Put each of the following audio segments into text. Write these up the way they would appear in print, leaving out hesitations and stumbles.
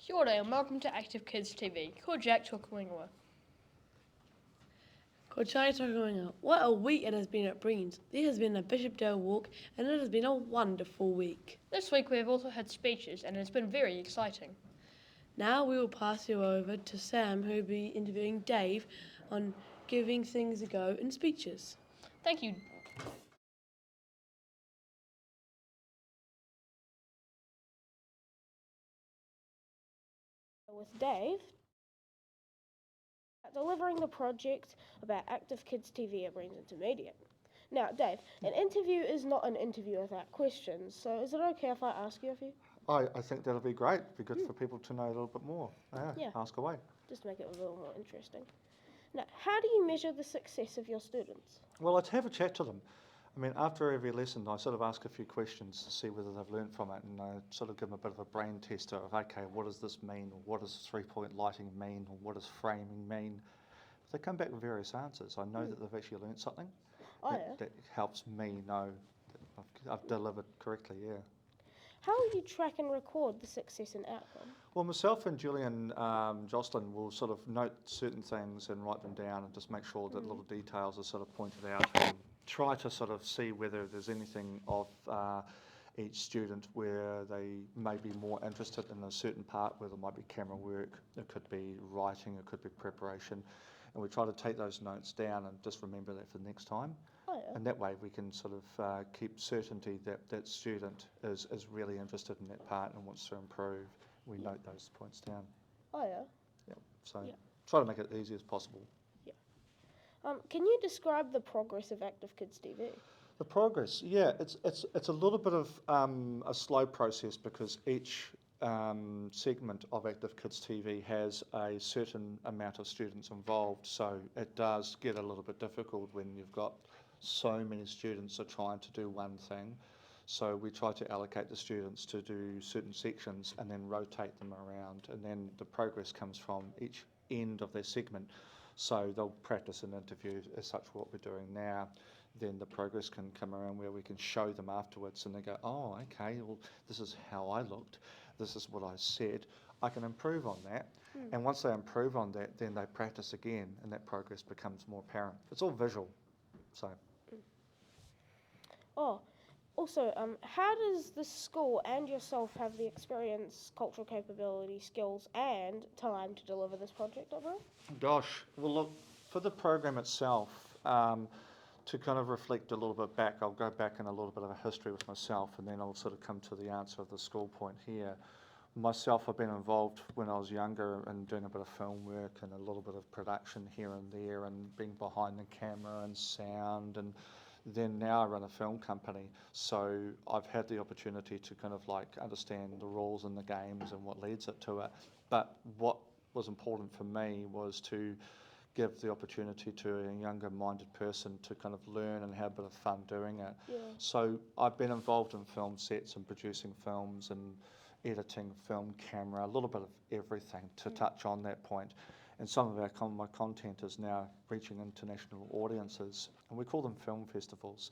Kia ora and welcome to Active Kids TV. Ko Jack Tukuingoa. Ko Chai Takaringa. What a week it has been at Breens. There has been a Bishopdale walk and it has been a wonderful week. This week we have also had speeches and it's been very exciting. Now we will pass you over to Sam, who will be interviewing Dave on giving things a go in speeches. Thank you. With Dave, delivering the project about Active Kids TV at Breens Intermediate. Now, Dave, an interview is not an interview without questions, so is it okay if I ask you a few? I think that'll be great. It'd be good for people to know a little bit more. Yeah. Ask away. Just to make it a little more interesting. Now, how do you measure the success of your students? Well, I'd have a chat to them. I mean, after every lesson, I sort of ask a few questions to see whether they've learned from it, and I sort of give them a bit of a brain tester of, okay, what does this mean, or what does three-point lighting mean, or what does framing mean? If they come back with various answers, I know that they've actually learned something. That helps me know that I've delivered correctly, yeah. How will you track and record the success and outcome? Well, myself and Julian Jocelyn will sort of note certain things and write them down and just make sure that little details are sort of pointed out and try to sort of see whether there's anything of each student where they may be more interested in a certain part, where there might be camera work, it could be writing, it could be preparation, and we try to take those notes down and just remember that for the next time. And that way we can sort of keep certainty that that student is really interested in that part and wants to improve. We note those points down. So try to make it as easy as possible. Can you describe the progress of Active Kids TV? The progress, yeah, it's a little bit of a slow process because each segment of Active Kids TV has a certain amount of students involved, so it does get a little bit difficult when you've got so many students are trying to do one thing. So we try to allocate the students to do certain sections and then rotate them around, and then the progress comes from each end of their segment. So they'll practice an interview as such what we're doing now. Then the progress can come around where we can show them afterwards and they go, oh, okay, well, this is how I looked, this is what I said, I can improve on that. And once they improve on that, then they practice again and that progress becomes more apparent. It's all visual, so. Also, how does the school and yourself have the experience, cultural capability, skills and time to deliver this project, Deborah? Gosh, well look, for the program itself, to kind of reflect a little bit back, I'll go back in a little bit of a history with myself and then I'll sort of come to the answer of the school point here. Myself, I've been involved when I was younger in doing a bit of film work and a little bit of production here and there and being behind the camera and sound, and then now I run a film company, so I've had the opportunity to kind of like understand the rules and the games and what leads it to it. But what was important for me was to give the opportunity to a younger minded person to kind of learn and have a bit of fun doing it. So I've been involved in film sets and producing films and editing, film, camera, a little bit of everything to touch on that point. And some of my content is now reaching international audiences, and we call them film festivals.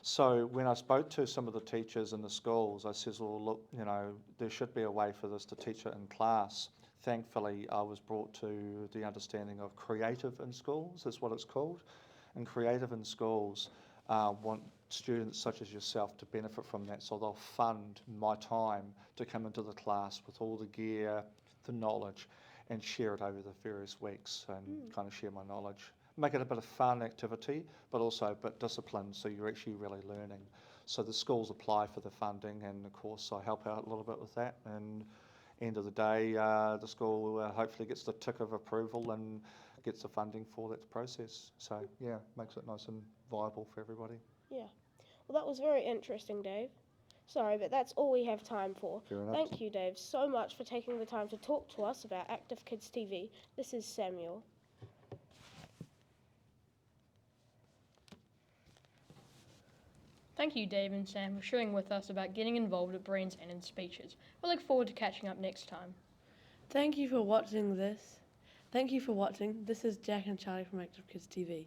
So when I spoke to some of the teachers in the schools, I says, well, look, you know, there should be a way for this to teach it in class. Thankfully, I was brought to the understanding of creative in schools, is what it's called. And creative in schools want students such as yourself to benefit from that, so they'll fund my time to come into the class with all the gear, the knowledge, and share it over the various weeks and kind of share my knowledge. Make it a bit of fun activity, but also a bit disciplined, so you're actually really learning. So the schools apply for the funding, and of course I help out a little bit with that, and end of the day the school hopefully gets the tick of approval and gets the funding for that process. So yeah, makes it nice and viable for everybody. Yeah. Well, that was very interesting, Dave. Sorry, but that's all we have time for. Fair enough. Thank you, Dave, so much for taking the time to talk to us about Active Kids TV. This is Samuel. Thank you, Dave and Sam, for sharing with us about getting involved at Breens and in speeches. We look forward to catching up next time. Thank you for watching this. Thank you for watching. This is Jack and Charlie from Active Kids TV.